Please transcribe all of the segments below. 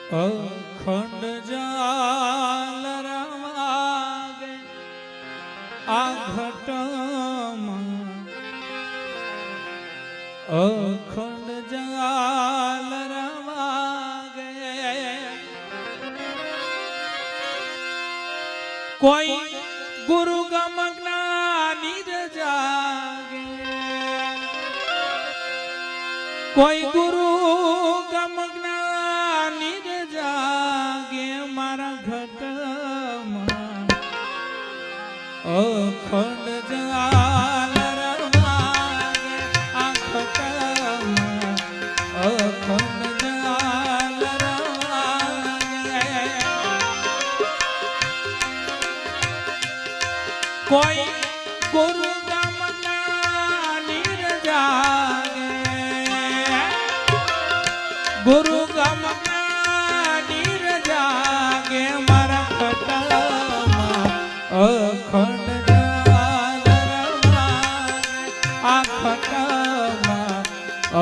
અખંડ જાલરા વાગે આ ઘટમાં અખંડ જાલરા વાગે કોઈ ગુરુ ગમ જ્ઞાની જાગે કોઈ ગુરુ ગમ જ્ઞાની જાગે મારા ઘટમાં અખંડ જાલરા વાગે આ ઘટમાં અખંડ જાલરા વાગે કોઈ ગુરુ ગમ જ્ઞાની જાગે ગુરુ ગમ જ્ઞાની જાગે મારા ઘટમાં અખંડ જાલરા વાગે આ ઘટમાં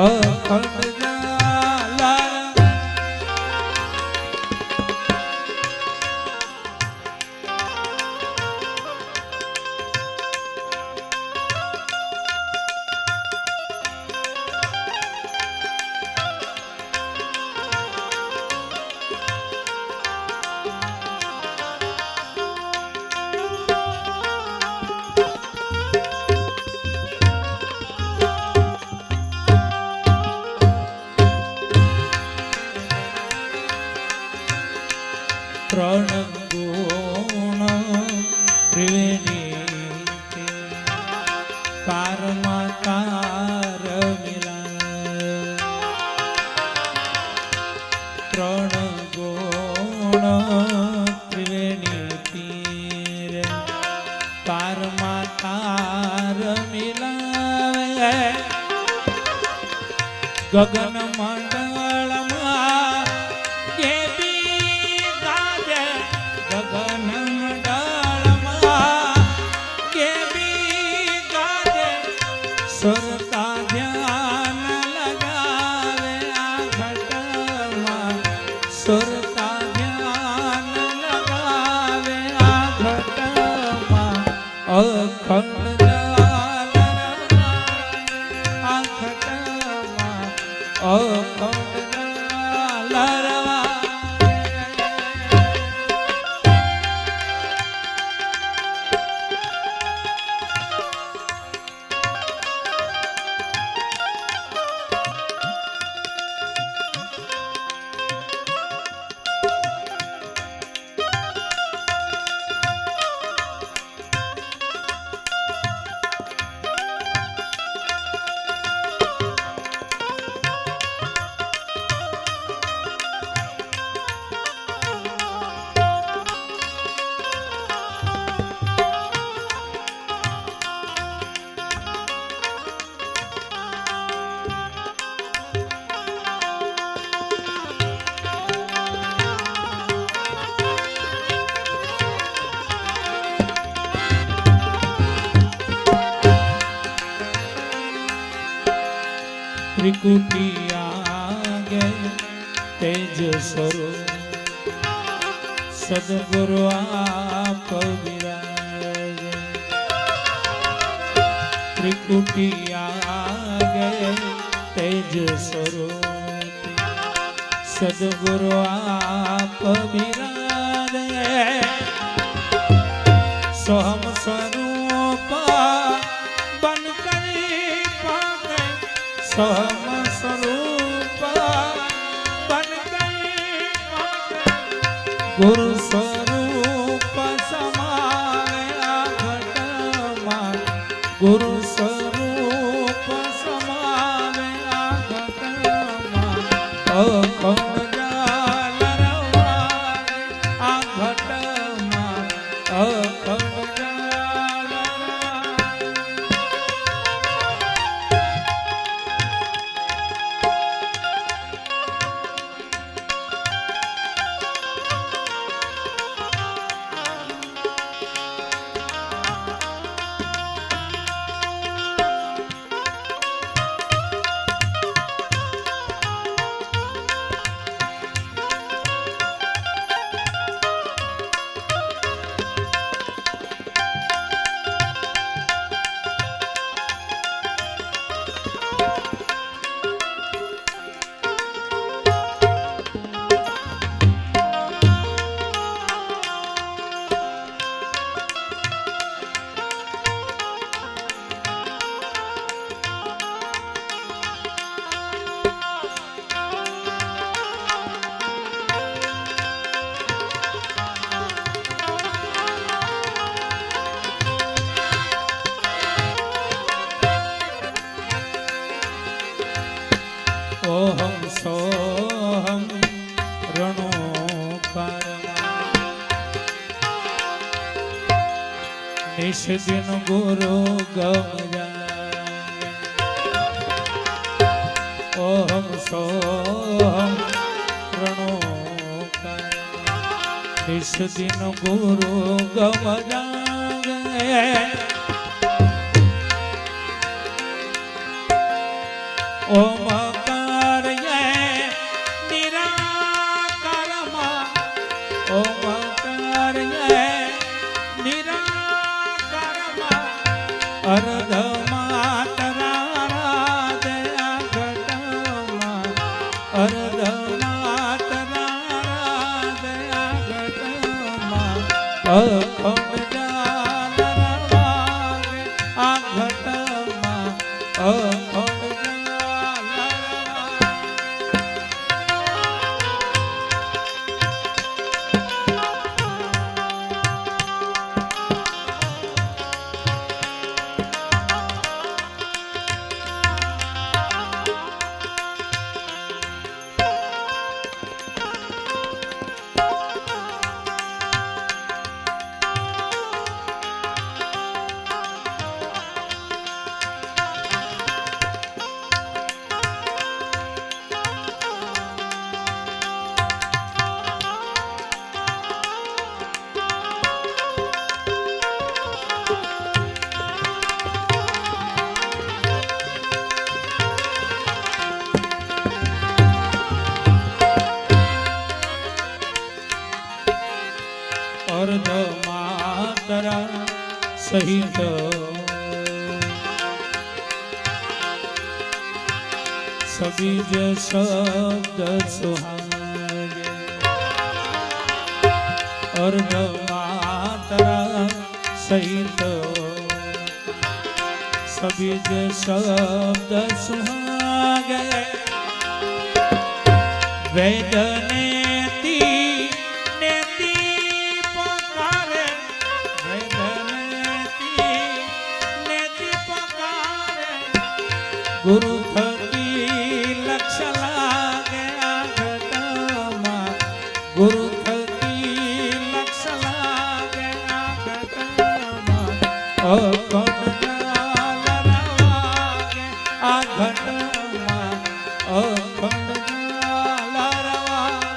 અખંડ જાલરા ત્રણ ગુણ ત્રિવેણી કારમાં તાર મિલા ત્રણ ગુણ ત્રિવેણી તીર કારમાં તાર મિલાવે ગગન મંડળમાં ગગન મંડળમાં કેવી ગાજે સુરતા ધ્યાન લગાવે આ ઘટમાં સુરતા ધ્યાન લગાવે આ ઘટમાં અખંડ જાલરા આ ઘટમાં અખંડ જાલરા ત્રિકુટી આગે તેજ સ્વરૂપ સદગુરુ આપ વિરાજે ત્રિકુટી આગે તેજ સ્વરૂપ સદગુરુ આપ વિરાજે સોહમ સ્વરૂપ બન કરી પાકે સોહમ સ્વરૂપ બન ગઈ ગુરુ સ્વરૂપ સમાવે આ ઘટમાં ગુરુ સ્વરૂપ સમાવે આ ઘટમાં અખંડ જાલરા વાગે આ ઘટમાં અખંડ निश दिन गुरु गम ओम सोम प्रणोकार निश दिन गुरु गम जागे ओमकार निराकार ओमकार निराकार अर्ध मातरा दया घटमा अर्ध मातरा दया घटमा अखंड जालर वागे आ घटमा अखंड अर्ध मातरा सहित सबीज शब्द सुहागे अर्ध मातरा सहित सबीज शब्द सुहागे वेदने गुरु थकी लक्ष लागे आगतमा गुरु थकी लक्ष लागे आगतमा अखंड जालर वागे आगतमा अखंड जालर वागे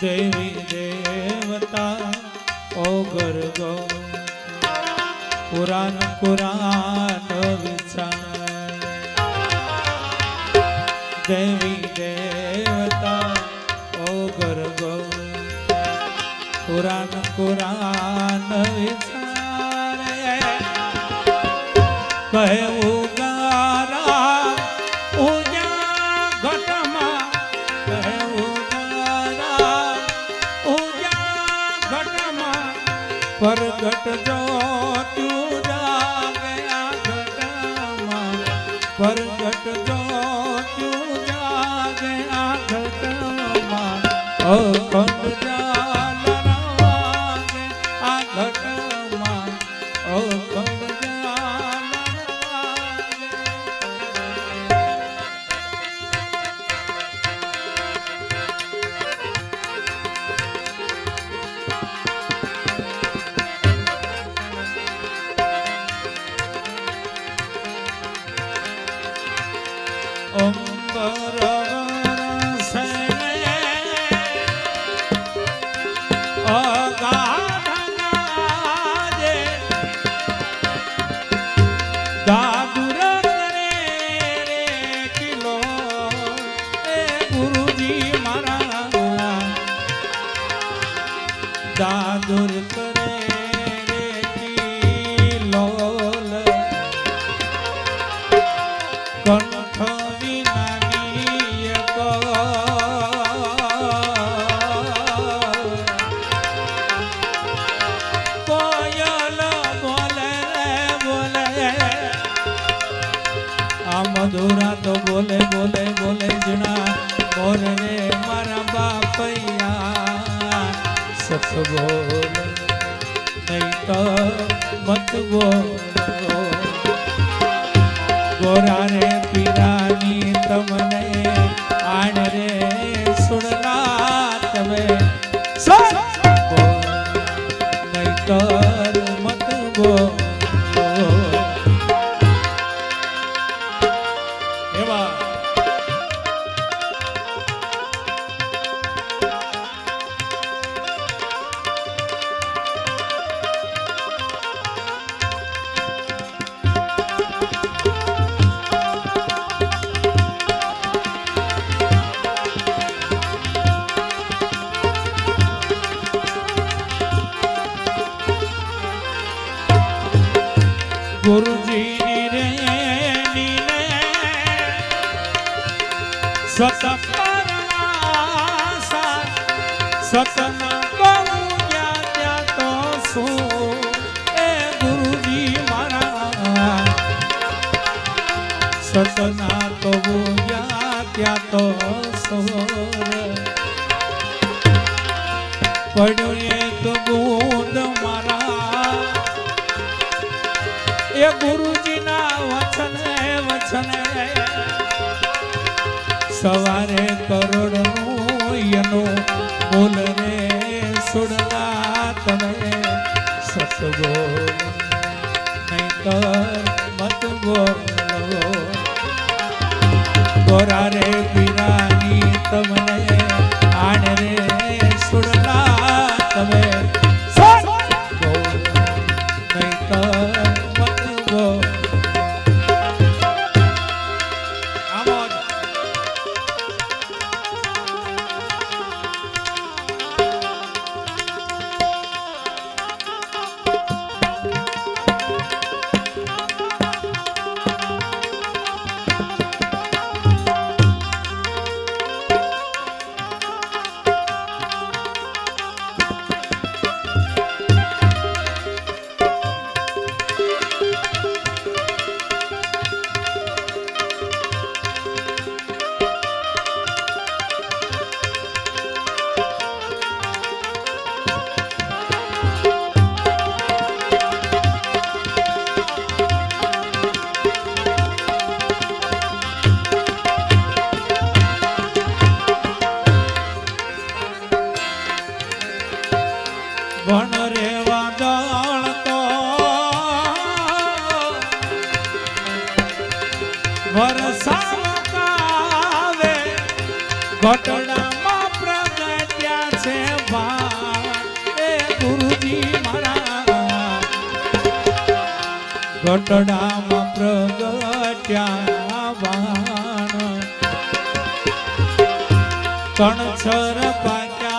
देवी देवता ओगर गो पुराण कुरान विचार देवी देवता ओगर गो पुराण कुरान विचार कहे उगारा उजा घटमा कहे परगट जो तू जागे घटमा परगट जो तू जागे घटमा अखंड जालर वागे आ घटमा अखंड जालर वागे अंबर મધુરા તો બોલે બોલે બોલે જણા મોર રે મારા બાપૈયા સત બોલ નહીં તો મત બોલો ગોરા રે પીરાની તમને આણ રે સુડલા તમે સત બોલ નહીં તો મત બોલો ગુરુજી રે નીને સતના કહું ત્યાં તો શું એ ગુરુજી મારા સતના તો ત્યાં તો સોર પડ્યો એક બુંદ મારા એ ગુરુજીના વચને સવારે કરોડનું એનું બોલ રે સુડલા તમે સત બોલ નહીં કર મત બોલો ગોરા રે પીરાની તમને આણ રે સુડલા તમે સત બોલ નહીં કર ભણ રે વાદળ તો વરસાવે ઘટડામાં પ્રગટ્યા છે ભાણ એ ગુરુજી મારા ઘટડામાં પ્રગટ્યા ભાણ કણછર પાક્યા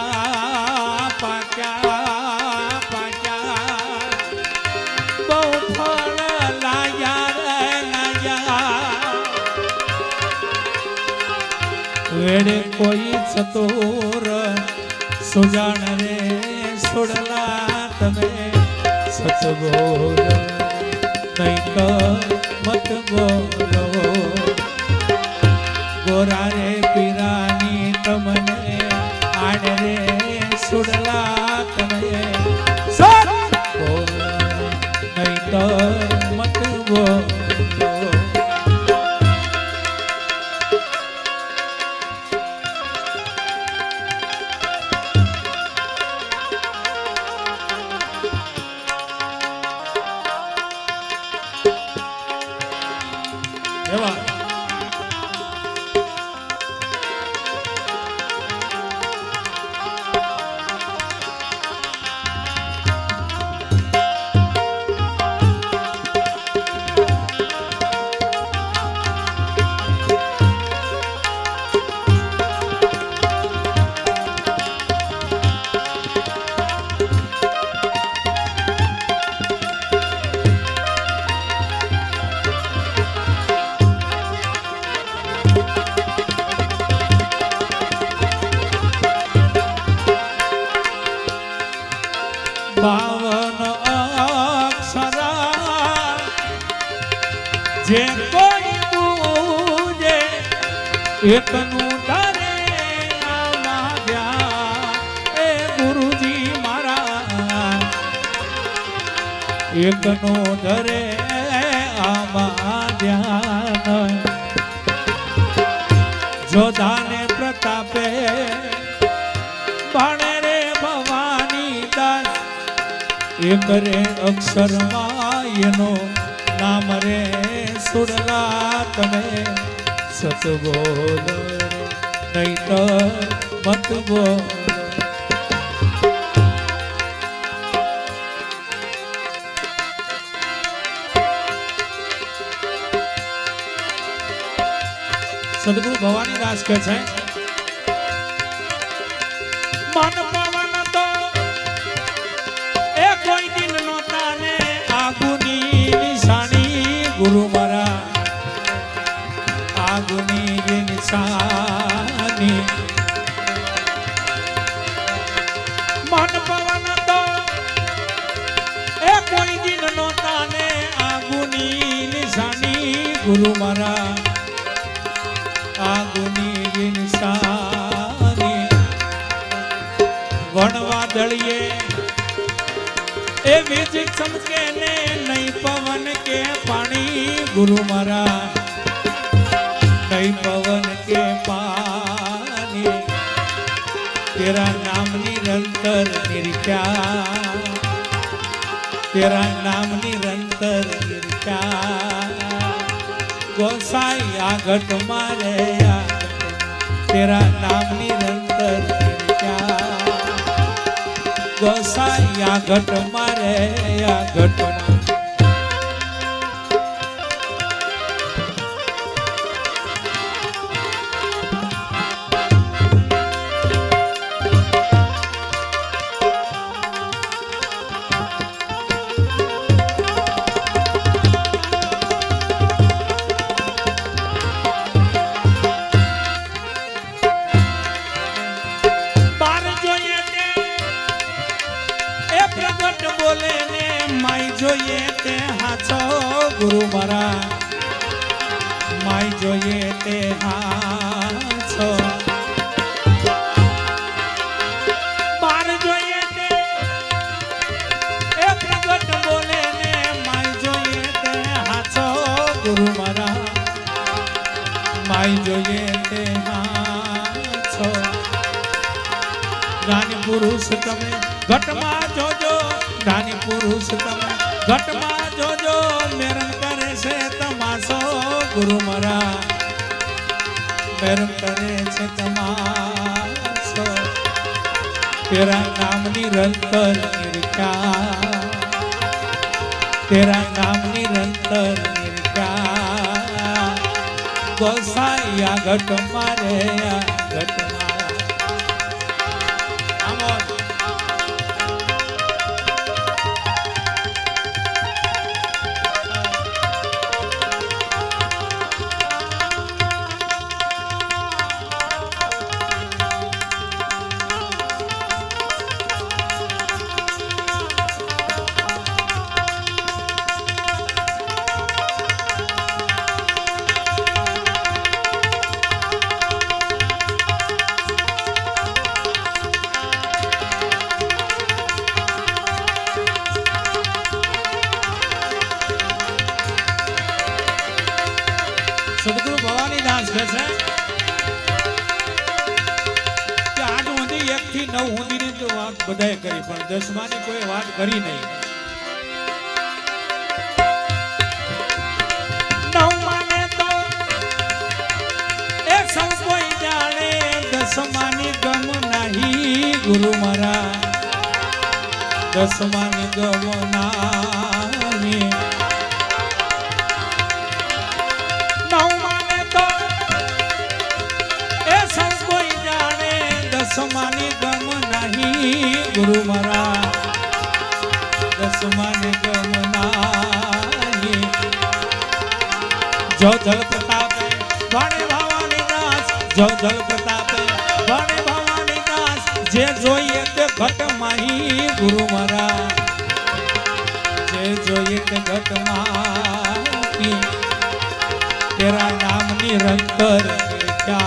બહુ ફળ લાગ્યા વેડે કોઈ ચતુર સુજાણ રે છોડલા તમે સત બોલ નહીં કર મત બોલો ગોરા રે પીરાની તમને આડ રે છોડલા તમે સત બોલ નહીં કર મત બોલો બાવન અક્ષરા જે કોઈ એકનું તારે આમાં ધ્યાન એ ગુરુજી મારા એકનું ધરે આમાં ધ્યાન જોધાને પ્રતાપે ભાણે રે ભવાની દાસ એક રે અક્ષરમાં એનો નામ રે સુરલા તમે સત બોલો નહીં તો મત બોલો સદગુરુ ભવાની દાસ કહે છે મન પવન તો એ કોઈ દિન નોતા ને આગુની નિશાની ગુરુ મારા આગુની નિશાની મન પવન તો એ કોઈ દિન નોતા ને આગુની નિશાની ગુરુ મારા આગુની નિશાની વણવાદળીએ એ વીજ ચમકે ને નહીં પવન કે પાણી ગુરુ મારા નહીં પવન કે પાણી તેરા નામ નિરંતર નિરખ્યા તેરા નામ નિરંતર નિરખ્યા गोसाई आगट मारे तेरा नाम निरंतर क्या गोसाई आगट मारे आगट बोले ने माई જોઈએ તે હાચો ગુરુ મારા માઈ જોઈએ તે હાચો બાર જોઈએ તે એ પ્રગટ બોલે ને માઈ જોઈએ તે હાચો ગુરુ મારા માઈ જોઈએ તે હાચો જ્ઞાની પુરુષ તમે ઘટમાં જોજો જ્ઞાની પુરુષ તમે ઘટમાં જોજો મેરન કરે છે તમાસો ગુરુ મારા મેરન કરે છે તમાસો તેરા નામ નિરંતર નિરખ્યા તેરા નામ નિરંતર નિરખ્યા ગોસાઈ આ ઘટ મારે આ ઘટ સદગુરુ ભવાની દાસ કહે છે કે 8 ઊંધી 1 થી 9 ઊંધીની તો વાત બધાએ કરી પણ 10માની કોઈ વાત કરી નહીં 9માને તો એ સૌ કોઈ જાણે 10માની ગમ નહીં ગુરુ મારા 10માની ગમ નહીં દસમાની ગમ નહીં ગુરુ મારા 10માની ગમ નહીં જો જલ પ્રતાપે વાણે ભવાની દાસ જો જલ પ્રતાપે વાણે ભવાની દાસ જે જોઈએ તે ઘટ માહી ગુરુ મારા જે જોઈએ તે ઘટ માહી તેરા નામ નિરંતર क्या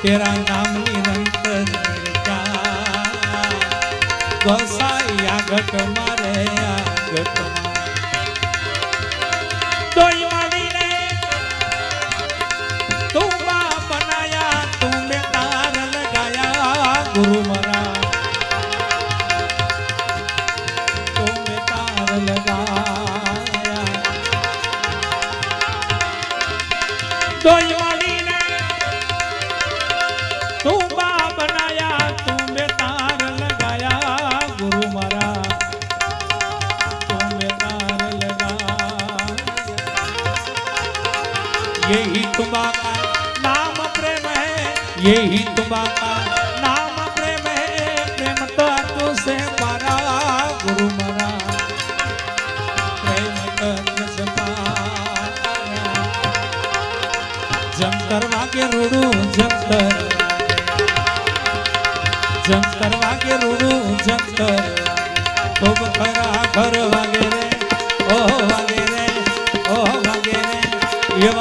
तेरा नाम निरंतर क्या गोसाई आगट मारे आगट दोई माड़ी ने तू बनाया तू बेतार लगाया गुरु मरा तू बेतार लगाया दोई माड़ी ने तू बनाया तू बेतार लगाया गुरु मरा तू बेतार लगाया यही तुम्हारा नाम प्रेम है यही तुम्हारा नाम प्रेम है प्रेम तो तुझसे पारा गुरु मरा प्रेम तो तुझसे पारा जंतर वागे रूडू जंतर जंतर वागे रूडू जंतर खूब खरा घर वागे रे ओ वागे रे ओ वागे रे ये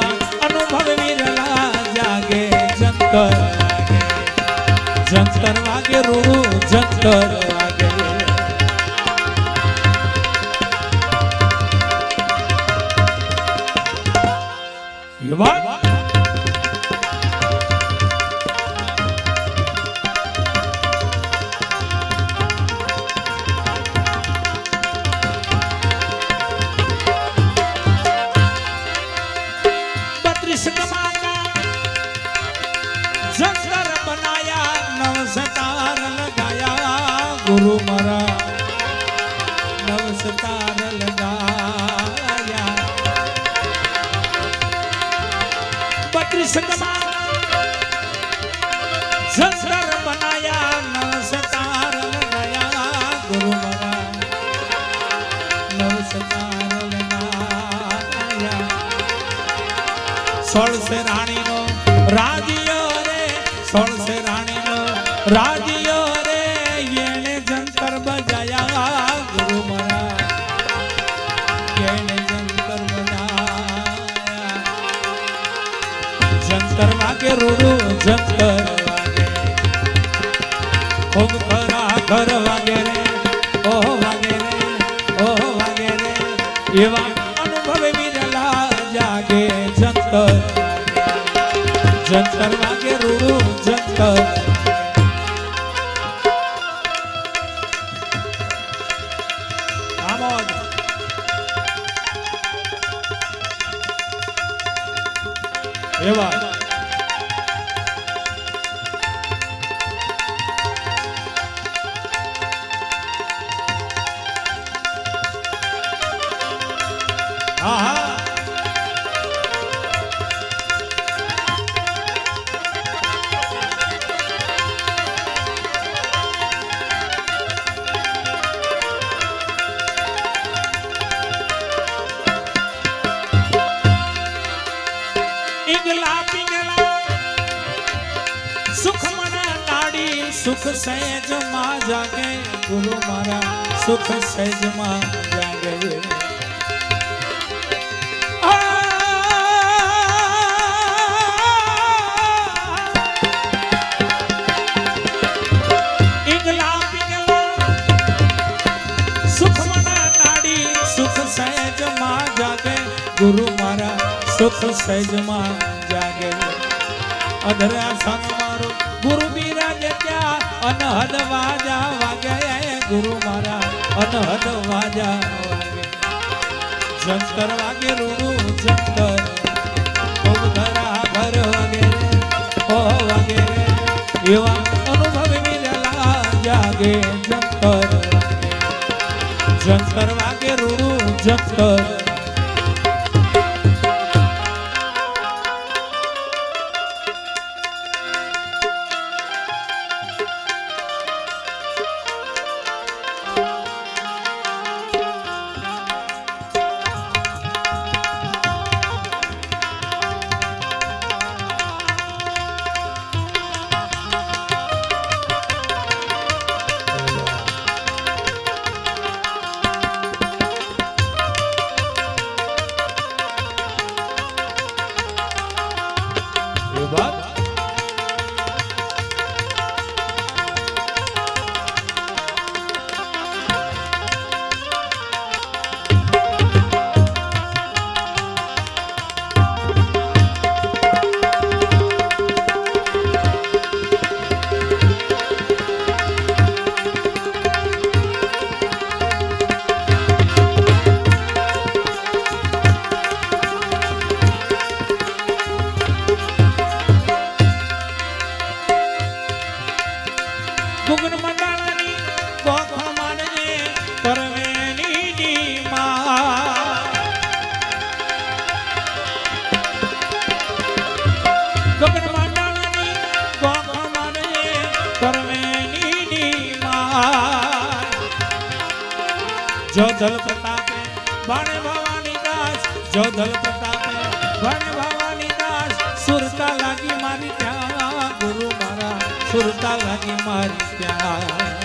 अनुभव विरला जागे जंतर वागे जंतर वागे रूडू जंतर वागे युवा जंतर बनाया नव सतार लगाया गुरु मरा नव सतार लगाया 32 जंतर बनाया नव सतार लगाया गुरु मरा नव सतार लगाया 16 से रानी नो राजियो 16 से रानी नो राजियो रे येने जंतर बजाया गुरु मरा येने जंतर बजाया जंतर वागे रूडू जंतर वागे खूब खरा घर वागे रे ओ वागे रे एवा अनुभव विरला जागे जंतर जंतर वागे रूडू जंतर आमोद एवा आहा इंगला पिंगला सुख मना नाड़ी सुख सहज मा जागे गुरु मारा सुख सहज मा जागे इंगला पिंगला सुख मना नाड़ी सुख सहज मा जागे गुरु मारा सुख सहज मा जागे अधरा सन मारो गुरु बिराजे त्या अनहद वाजा वागे गुरु मारा अनहद वाजा वागे जंतर वागे रूडू जंतर खूब धरा घर वागे ओ वागे एवा अनुभव विरला जागे जंतर वागे जंतर वागे रूडू जंतर જલ પ્રતાપે બાણે ભવાની દાસ જો જલ પ્રતાપે બાણે ભવાની દાસ સુરતા લાગી મારી ત્યાં ગુરુ મારા સુરતા લાગી મારી ત્યાં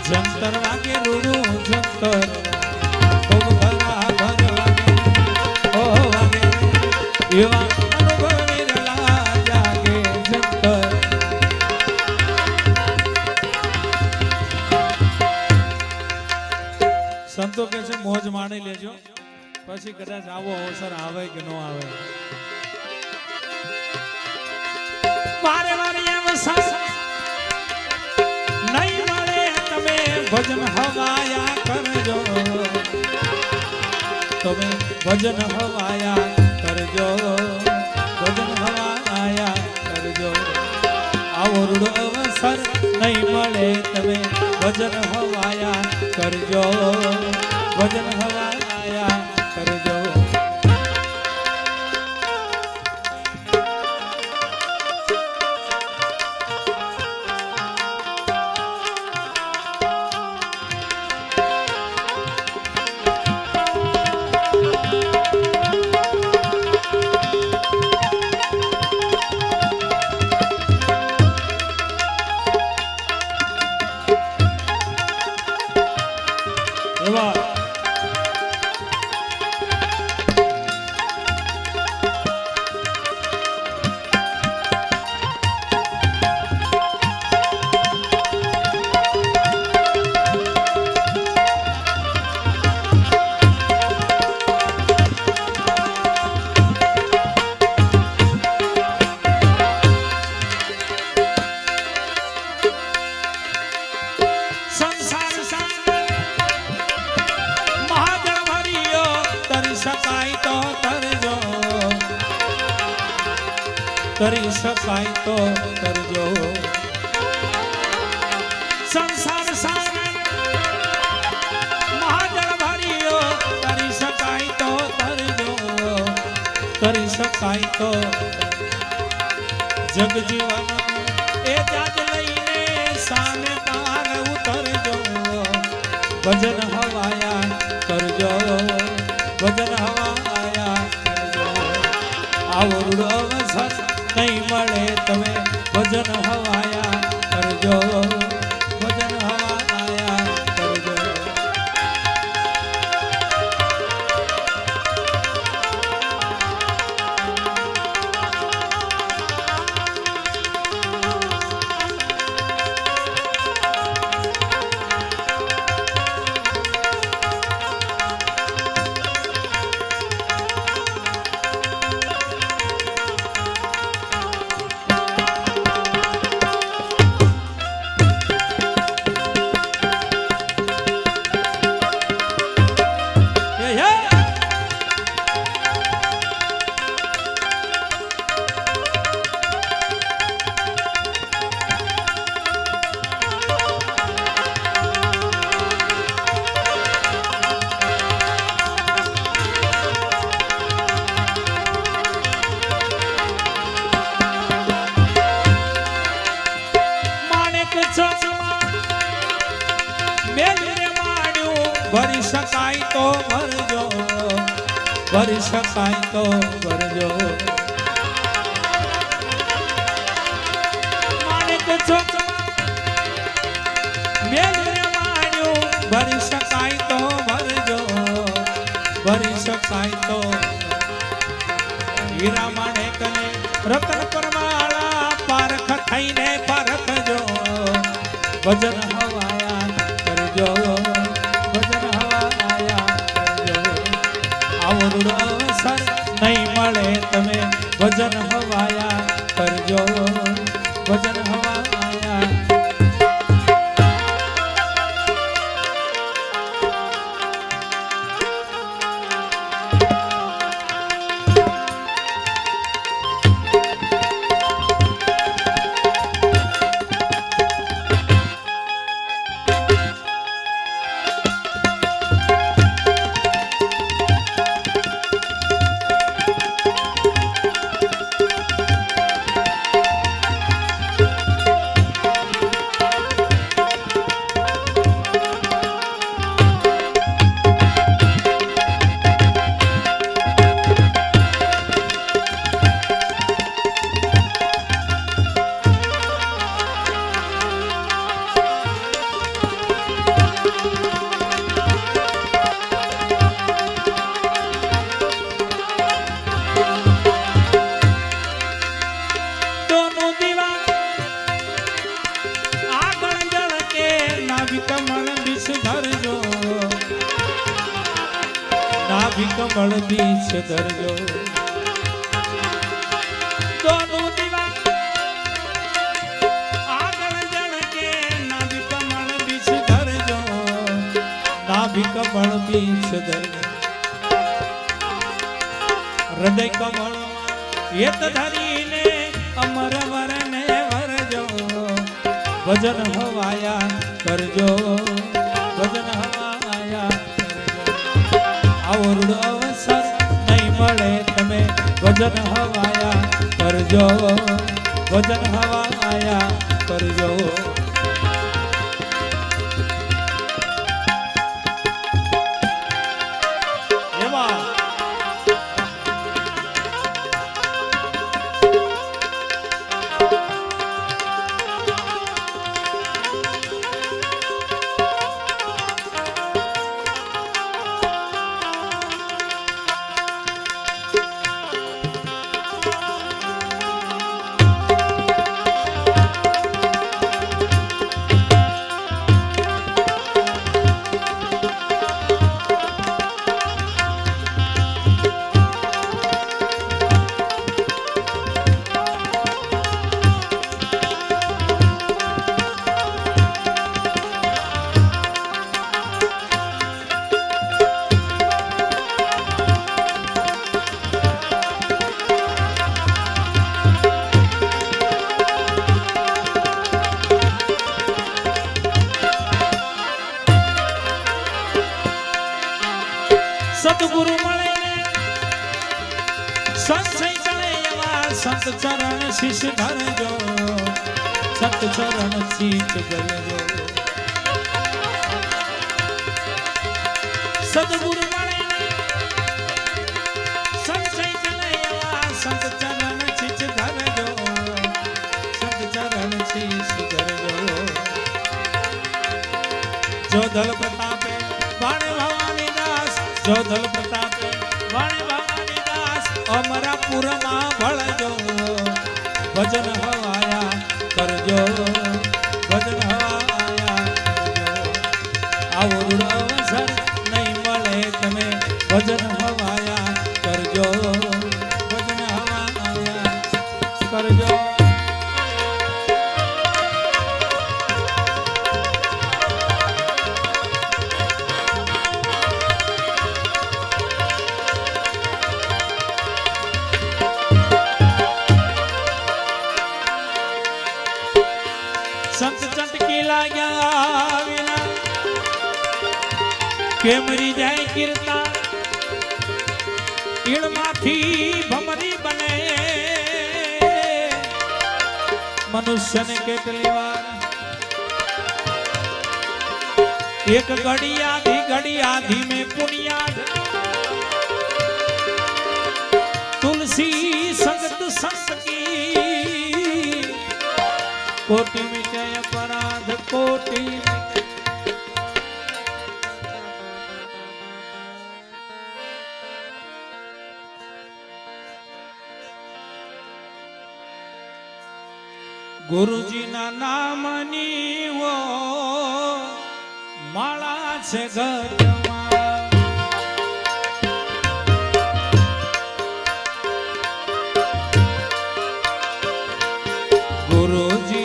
જંતર વાગે રૂડું જંતર ખૂબ ભરા ભર વાગે ઓ વાગે એવા અનુભવ વિરલા જાગે જંતર સંતો કે છે મોજ માણી લેજો પછી કદાચ આવો અવસર આવે કે ન આવે મારે મારી એમ નહીં મળે તમે ભજન હવાયા કરજો તમે ભજન હવાયા કરજો ભજન હવાયા કરજો આવો રૂડો અવસર નહીં મળે તમે ભજન હવાયા કરજો ભજન હવાયા કરજો એવા કરી શકાય તો કરજો સંસાર સાગર મહાજળ ભર્યો કરી શકાય તો કરજો કરી શકાય તો જગજીવન એ જાજ લઈને સામે પાર ઉતરજો ભજન હવાયા કરજો ભજન હવાયા કરજો આવો રૂડો અવસર નહીં મળે તમે ભજન હવાયા કરજો ભજન હવાયા કરજો ભરી શકાય તો ભરજો ભરી શકાય તો ભરજો માણેક ચોક મેલરે માણ્યું ભરી શકાય તો ભરજો ભરી શકાય તો હીરા માણેક ને રતન પરમાળા પારખ થઈને પારખજો ભજન હવાયા કરજો અવસર નહીં મળે તમે ભજન હવાયા કરજો ભજન હવાયા નાભી કમળ બીચ ધરજો દોનું દીવા આગળ જણકે નાભી કમળ બીચ ધરજો નાભી કમળ બીચ ધરજો હૃદય કમળ યત ધરીને અમર વરને વરજો ભજન હવાયા કરજો ભજન હવાયા કરજો આવરુડ અવસર નહીં મળે તમે ભજન હવાયા કરજો ભજન હવાયા કરજો એવા સદગુરુ મળે સંશય ચડે એવા સંત ચરણ શીશ ધરજો સંત ચરણ શીશ ધરજો સદગુરુ મળે સંશય ચડે એવા સંત ચરણ શીશ ધરજો સંત ચરણ શીશ ધરજો જો દલ પ્રતાપે બાણ ભવાની દાસ જો દલ પ્રતાપે બાણ ભવાની દાસ અમરા પુરમાં ભળજો ભજન હવાયા કરજો ભજન હવાયા કરજો આવરુડ અવસર નહીં મળે તમે ભજન હવાયા કરજો ભજન હવાયા કરજો સંત ચટકી લાગ્યા વિના કેમરી જાય કીર્તા ઈળમાંથી ભમરી બને મનુષ્યને કેટલી વાર એક ઘડિયાધી મેં પુણ્યાધ તુલસી સંગત સંસકી कोटि मिटे अपराध कोटि गुरुजी ना नामनी वो माला छे घटમાં गुरुजी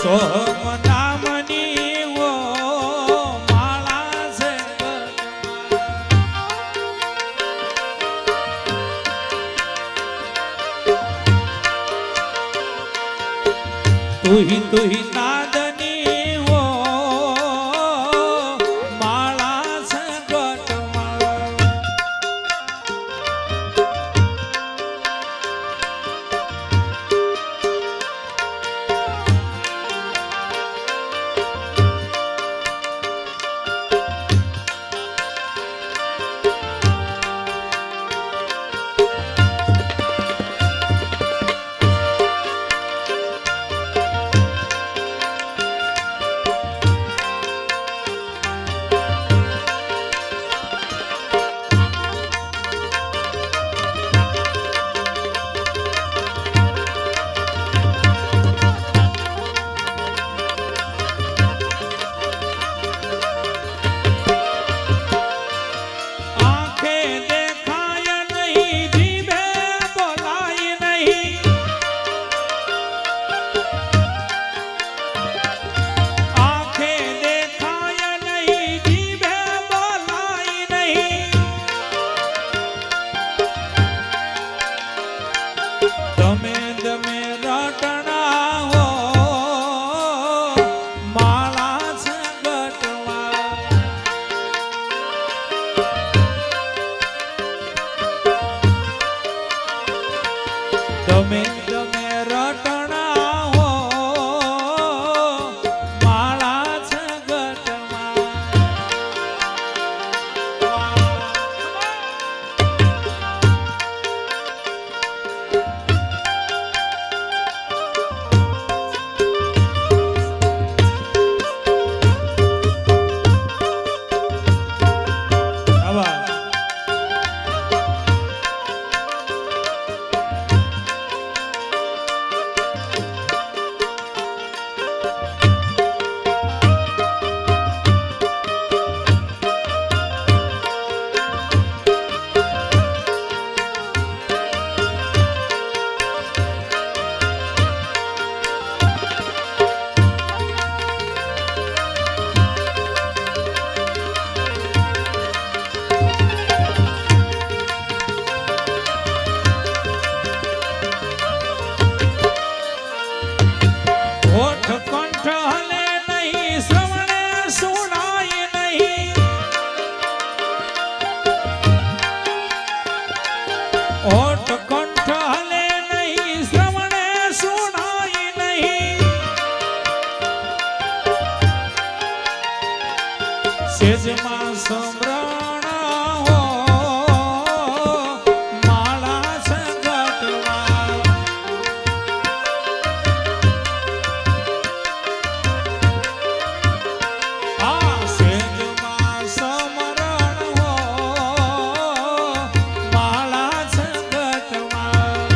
સોમ નામની વો માળા છે તુહી નાદની વો માળા છે ગટમાં તમે તમે રટણા હો માળા જગતમાં ઓઠ કંઠ હલે નહીં શ્રવણે સુણાય નહીં સેજમાં સમરણ હો માળા સંગતમાં આ સેજમાં સમરણ હો માળા સંગતમાં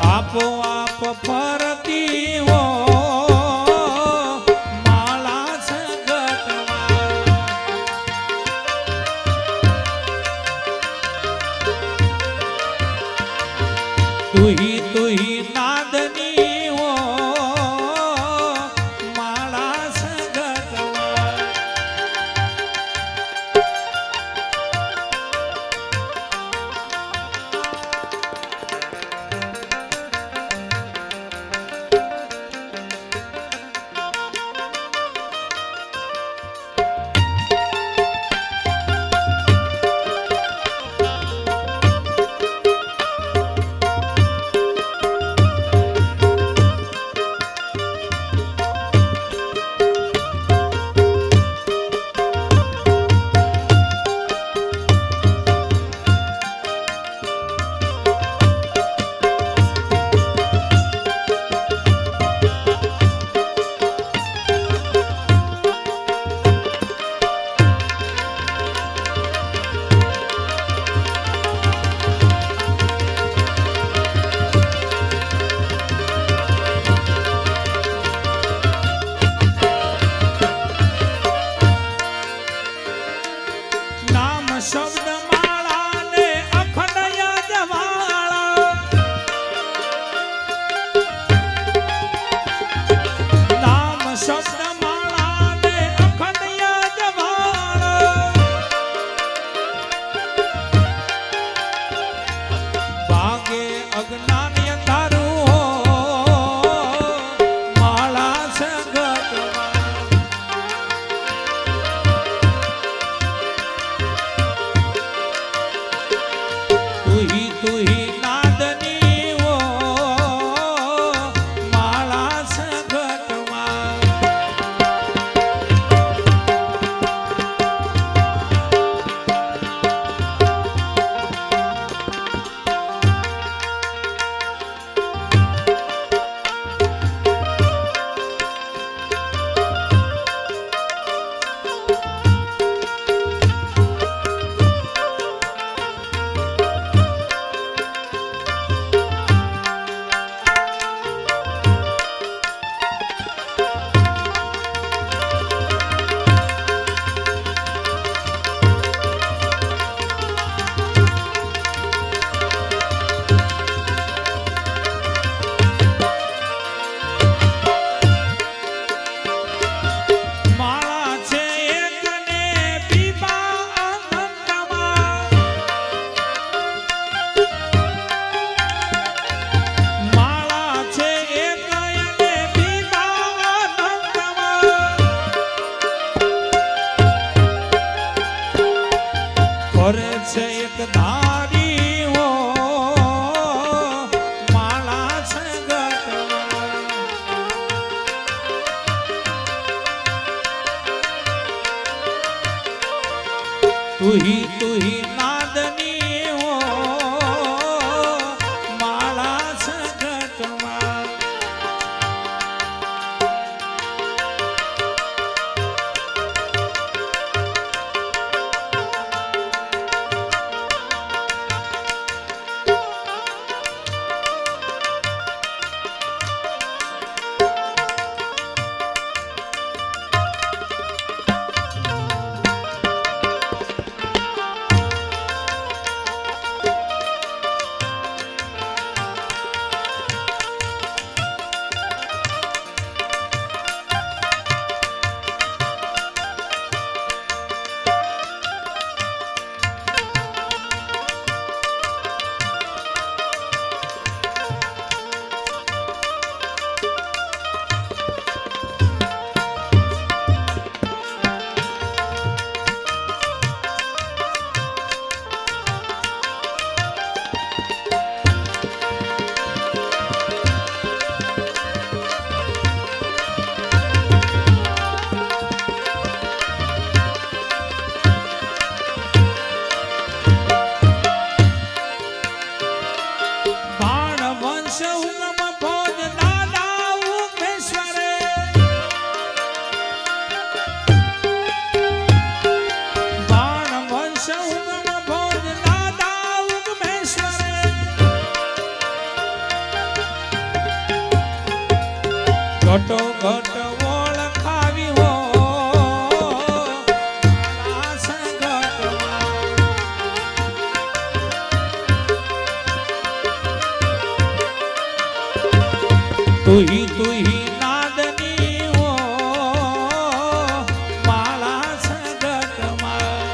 આપોઆપ ફરતી હો માળા સંગતમાં તુહી તુહી નાદની હો માળા સંગતમાં શબ્દ માળા ને અખંડ યાદવાળા નામ શબ્દ માળા ને અખંડ યાદવાળા ભાગે અજ્ઞાન અંધારું હો માળા સંગતમાં છે એક ધારી હો માળા સંગતમાં તુહી નાદની હો માળા સંગતમાં ઘટો ઘટ ઓળખાવી હો માળા સંગતમાં તુહી નાદની હો માળા સંગતમાં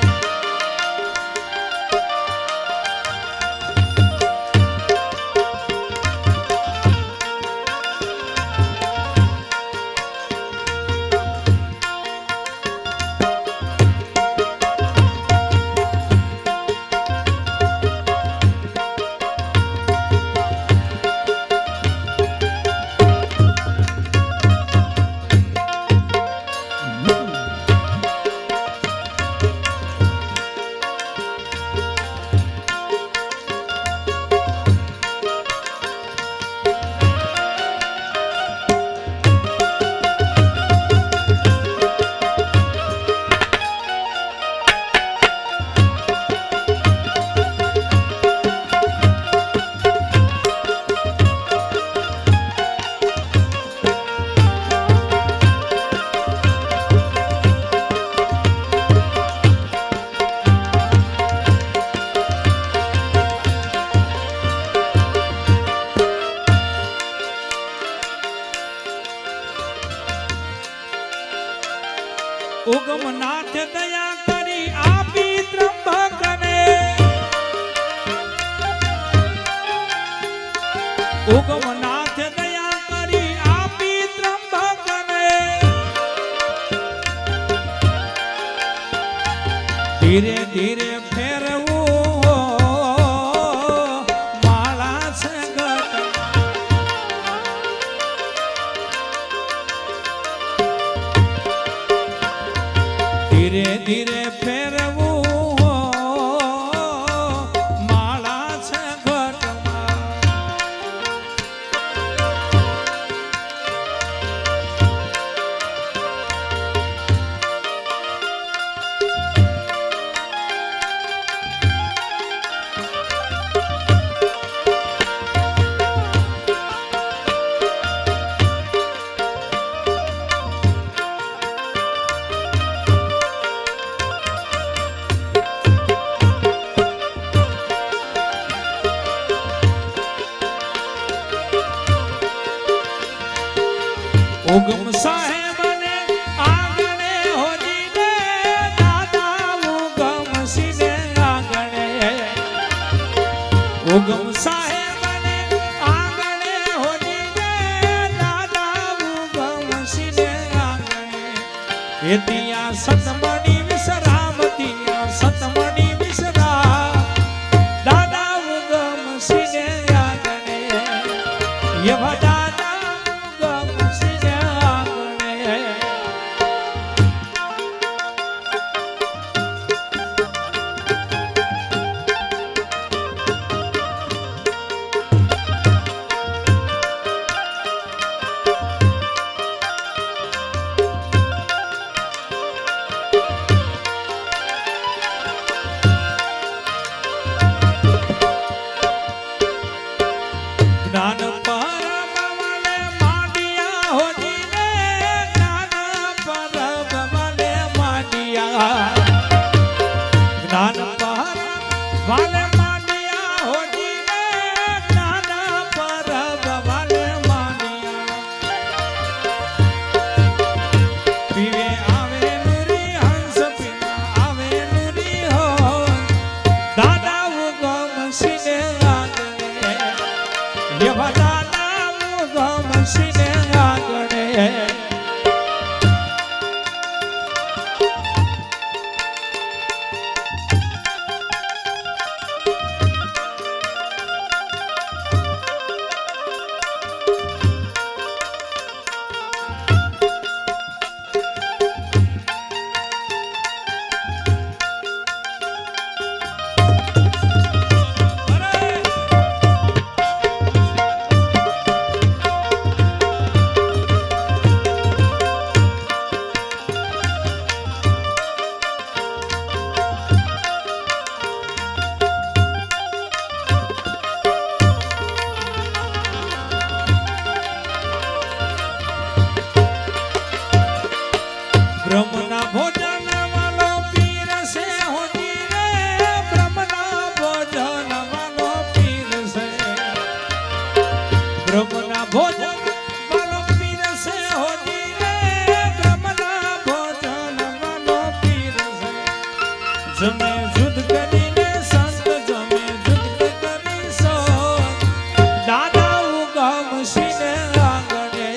ઉગમનાથ દયા કરી આપી ત્રંબકને ઉગમનાથ દયા કરી આપી ત્રંબકને ધીરે ધીરે ફેરવું માળા સંગતમાં ધીરે ધીરે ફેરવું માળા સંગતમાં ઉગમ સાહેબને આંગણે હોજીને દાદા ઉગમ સિંહને આંગણે ઉગમ સાહેબને આંગણે હોજીને દાદા ઉગમ સિંહને આંગણે એ ત્યાં સતમણી વિશ્રામ ત્યાં સતમણી વિશ્રામ જ્ઞાન પર વાલે માનિયા હોજી રે જ્ઞાન પર વાલે માનિયા પીવે આવે નુરી હંસ પીવા આવે નુરી હો દાદા ઉગમ સિને આગણે એવા દાદા ઉગમ સિને આગણે બ્રહ્મના ભોજન વાલો પીર છે હોજી રે બ્રહ્મના ભોજન વાલો પીર છે બ્રહ્મના ભોજન વાલો પીર છે હોજી રે બ્રહ્મના ભોજન વાલો પીર છે જમે જુદ કરીને સંત જમે જુદ કરી સો દાદા ઉગમ સિને આગણે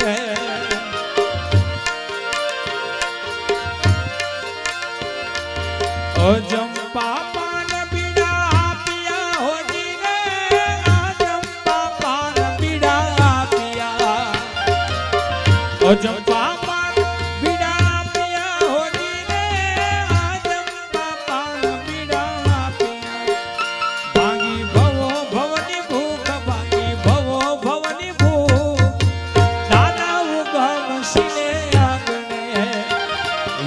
જંપા પાન બીડા પિયા હોજી રે જંપા પાન બીડા પિયા જંપા પાન બીડા પિયા હોજી રે જંપા પાન બીડા પિયા ભાંગી ભવો ભવની ભૂખ ભાંગી ભવો ભવની ભૂખ દાદા ઉગમ સિને આગણે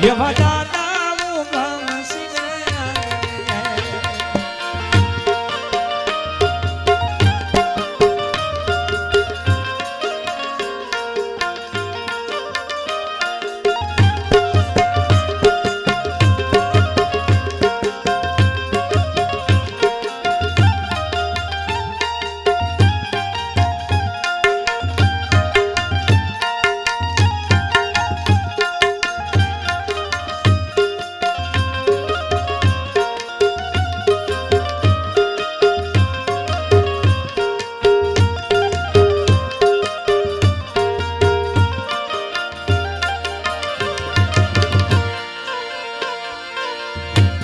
એવા દાદા ઉગમ સિને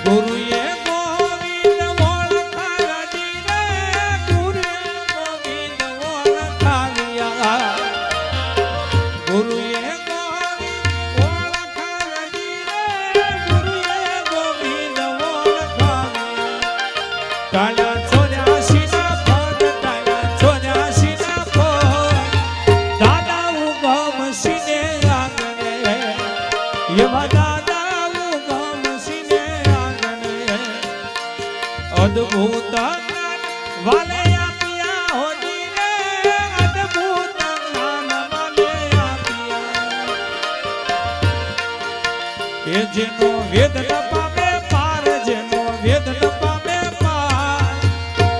ગુરુએ ગોવિંદ ઓળખાવી રે ગુરુએ ગોવિંદ ઓળખાવ્યા ગુરુએ ગોવિંદ ઓળખાવી રે ગુરુએ ગોવિંદ ઓળખાવ્યા ટાળા 84 ના પગ ટાળા 84 ના પગ દાદા ઉગમ સિને આગણે એવા દાદા ઉગમ સિને અદ્ભુત જ્ઞાન વાલે આપ્યા હોજી રે અદ્ભુત જ્ઞાન વાલે આપ્યા એ જેનો વેદ ન પામે પાર જેનો વેદ ન પામે પાર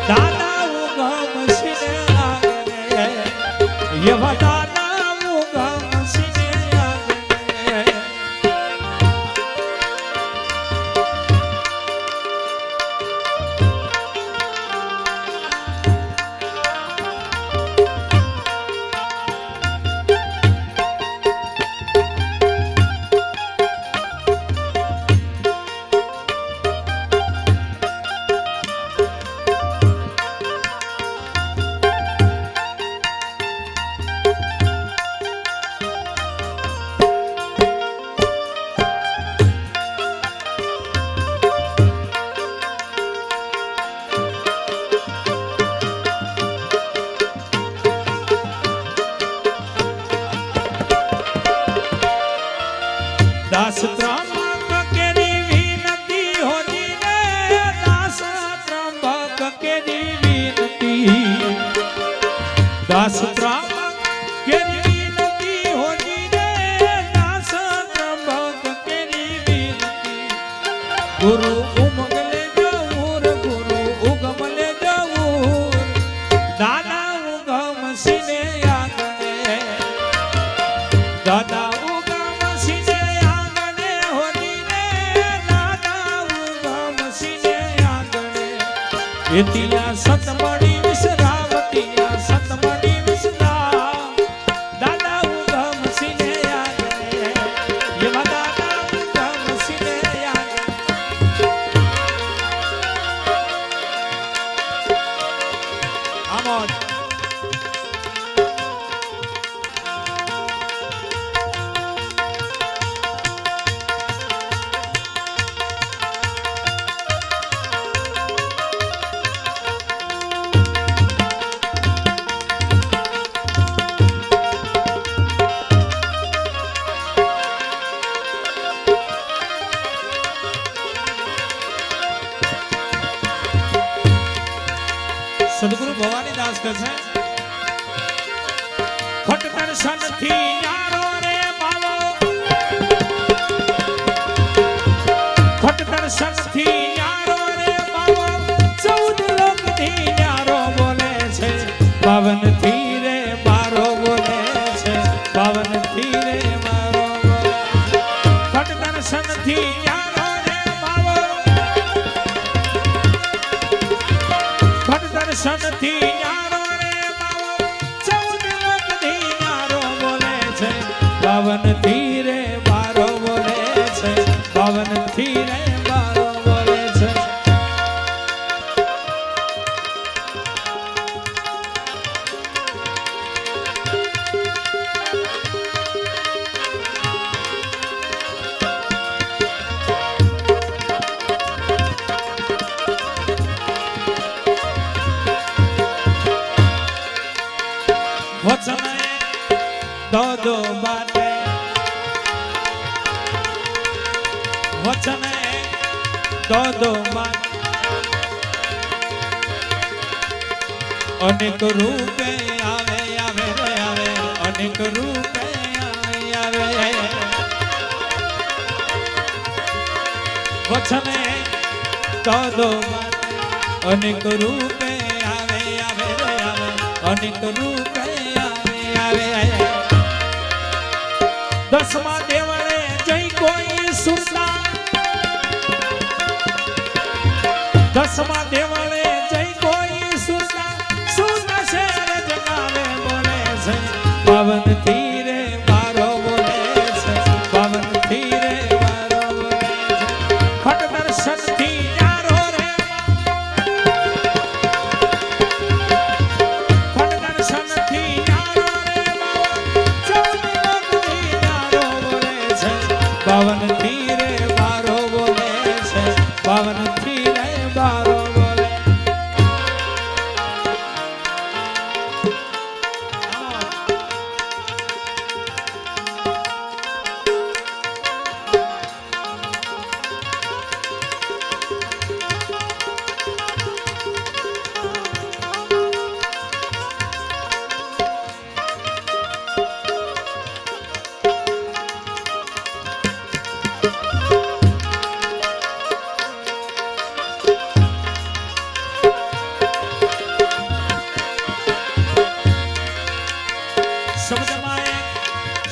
દાદા ઉગમ સિને આગણે એવા દાદા ઉગમ સિને આગણે દાસ ત્રંબક કેરી વિનતી હોજી રે દાસ ત્રંબક કેરી વિનતી દાસ ત્રંબક કેરી વિનતી હોજી રે દાસ ત્રંબક કેરી વિનતી ગુરુ ઉમગલે જવું ગુરુ ઉગમલે જવું દાદા ઉગમ સિને આંગણે દાદા ઉગમ સિને આંગણે હોની રે દાદા ઉગમ સિને આંગણે એતિયા સતમણી વિસરાવતિયા સતમણી વિસરા દાદા ઉગમ સિને આંગણે એવા દાદા ઉગમ સિને આંગણે આમોદ સદગુરુ ભવાની દાસ કહે છે ખટ દર્શન થી ન્યારો રે બાવો ખટ દર્શન થી ન્યારો રે બાવો 14 લોક થી ન્યારો બોલે છે પાવન થી રે મારો બોલે છે પાવન થી રે મારો બોલે ખટ દર્શન થી ન્યારો રે બાવો દર્શનથી ન્યારો રે બાવો 14 લોકથી ન્યારો બોલે છે પાવનથી રે મારો બોલે છે પાવનથી રે મારો બોલે છે વચન દો બાટે વચન દો બાટે અનેક રૂપે આવે આવે રે આવે અનેક રૂપે આવે આવે વચન દો બાટે અનેક રૂપે આવે આવે રે આવે અનેક રૂપે દસમા દેવળે જય કોઈ સુરતા દસમા દેવળે જય કોઈ સુરતા સુરતા શેર જગાવે બોલે છે પાવન થી રે મારો બોલે છે પાવન થી રે મારો બોલે છે ખટ દર્શન થી ન્યારો રે ખટ દર્શન થી ન્યારો રે પાવન થી રે મારો બોલે છે પાવન થી રે મારો બોલે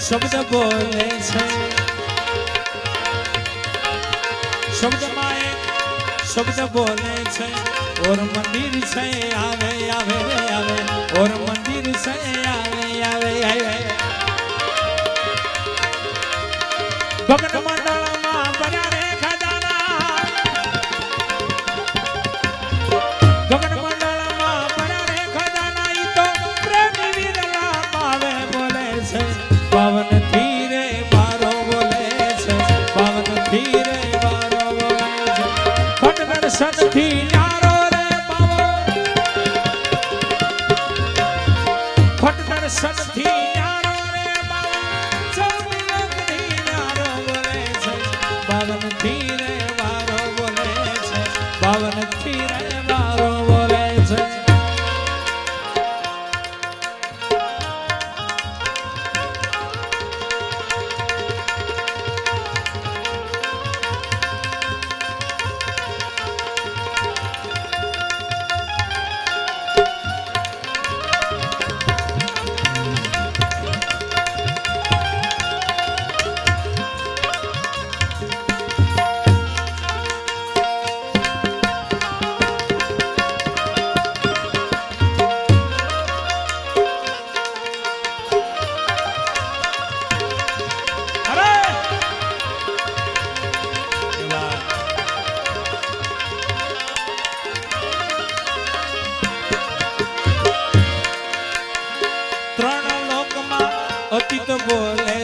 શબ્દ બોલે છે શબ્દમાં એક શબ્દ બોલે છે ઓર મંદિર છે આવે આવે આવે ઓર મંદિર છે આવે આવે આવે ગગન મંડળમાં ભર્યા રે ખજાના ગગન મંડળમાં ભર્યા રે ખજાના ઈ તો પ્રેમી વિરલા પાવે બોલે છે પાવન થી રે મારો બોલે છે પાવન થી રે મારો બોલે છે ખટ દર્શન થી ન્યારો રે પાવો ખટ દર્શન થી ન્યારો રે પાવો 14 લોકથી ન્યારો બોલે છે પાવન થી રે મારો બોલે છે પાવન થી રે મારો બોલે છે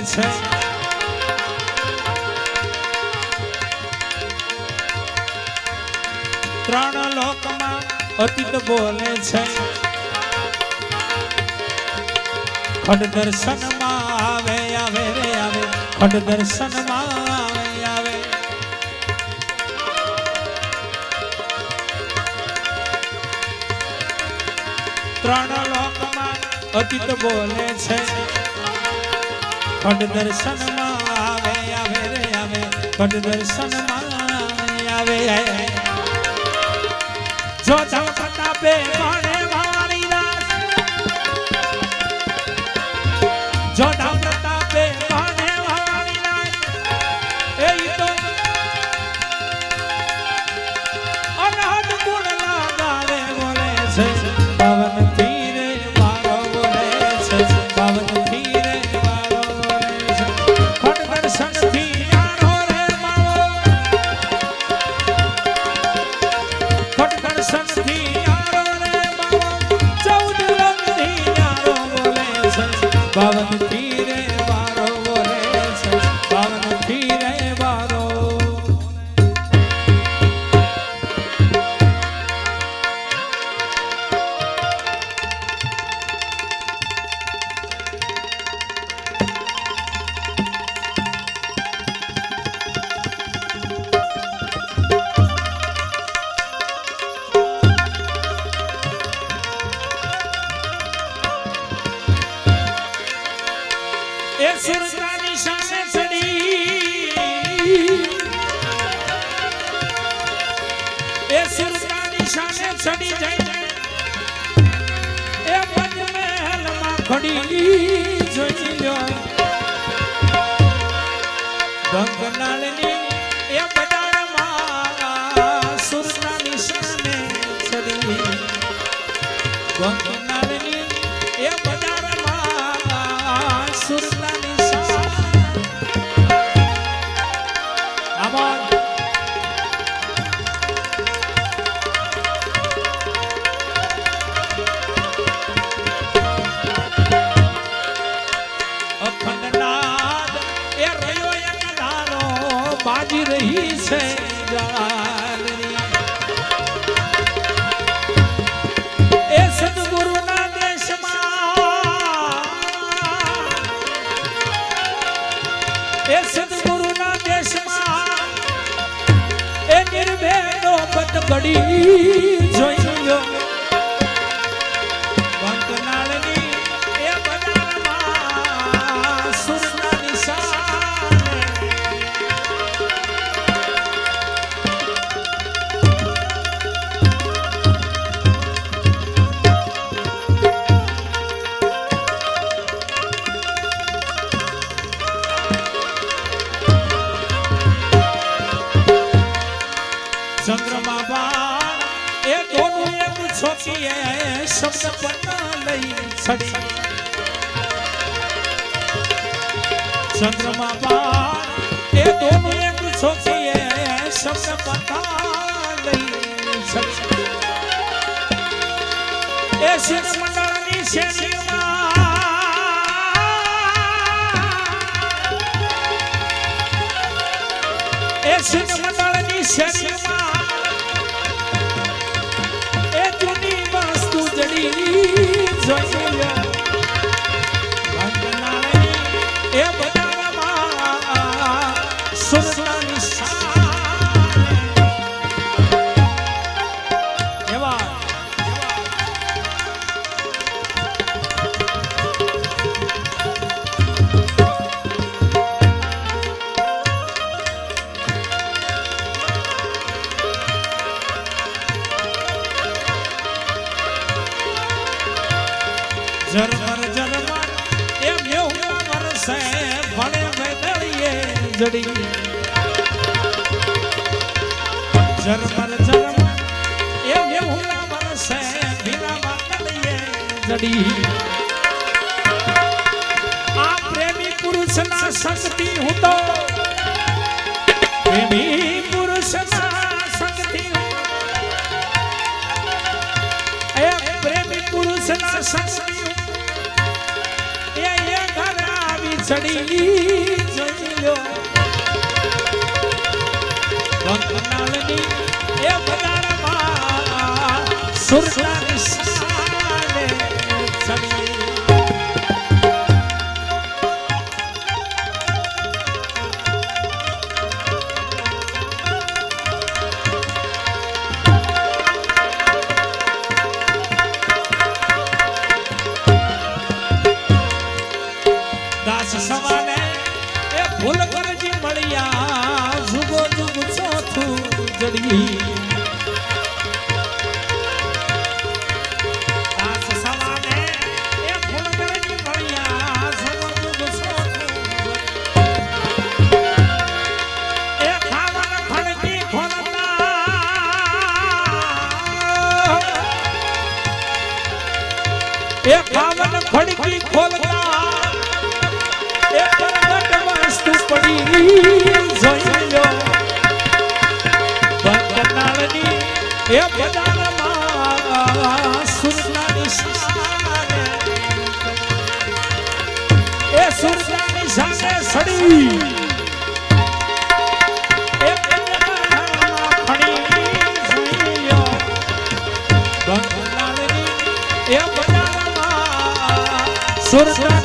છે ત્રણ લોકમાં અતીત બોલે છે ખડ દર્શનમાં આવે આવે રે આવે ખડ દર્શનમાં આવે આવે ત્રણ લોકમાં અતીત બોલે છે ખડ દર્શનમાં આવે આવે રે આવે ખડ દર્શનમાં આવે જો જલ પ્રતાપે ભણે ભવાની દાસ જો જલ પ્રતાપે ભણે ભવાની દાસ એ તો અનહદ ગુણ લગાવે બોલે છે પાવન ધીરે મારો બોલે છે પાવન ધીરે મારો બોલે છે ખડ દર્શન થી યારો રે મારો ખડ દર્શન થી યારો રે મારો 14 લોક થી યારો બોલે છે પાવન ધીરે મારો બોલે છે પાવન ધીરે મારો એ સુરતાની શાને ચડી એ સુરતાની શાને ચડી જાય એ પંચમહેલમાં ખડી જોઈ લ્યો બંગનાળની એ બજારમાં સુરતાની શાને ચડી બંગનાળની એ બજારમાં સુરતાની અખંડનાદ એ રહ્યો એક ધારો બાજી રહી છે જાળની એ સદગુરુના દેશમાં એ સદગુરુના દેશમાં એ નિર્ભેદો પદ ઘડી જોઈ લો બંકનાળની એ બજારમાં સુરતાની શાને ચંદ્રમા બાણ એ દોનું એક છોકીએ શબ્દ પન્ના લઈ છડી ચંદ્રમા બાણ એ દોનું એક છોકીએ શબ્દ પન્ના લઈ છડી એ શિર મંડળની શેરીમાં એ શિર મંડળની શેરીમાં એ જૂની વસ્તુ જડી જોઈ લો બંગનાળની એ બજારમાં સુરતાની શાને એવા જરમર જરમર એ મેહું વરસે ભણે વેદળીએ જડી જરમર જરમર એ મેહું વરસે ભીના વાદળીએ જડી આ પ્રેમી પુરુષના સંગથી હું તો પ્રેમી પુરુષના સંગથી એ પ્રેમી પુરુષના સંગથી ચડી જઈલો બંગનાળની એ બજારમાં સુરતાની સાને ચડી દાસ સમાને એ ભૂલ કરજી મળ્યા જુગો જુગ ચોથું જડી દાસ સમાને એ ભૂલ કરજી મળ્યા જુગો જુગ ચોથું એ ખાવન ખડકી ખોલતા એ ખાવન ખડકી ખોલતા વસ્તુ પડી જોઈલો બંગનાળની એ બજારમાં સુરતાની સાને એ સુરતાની સાને સડી એ ખડી જોઈલો બંગનાળની એ બજારમાં સુરતા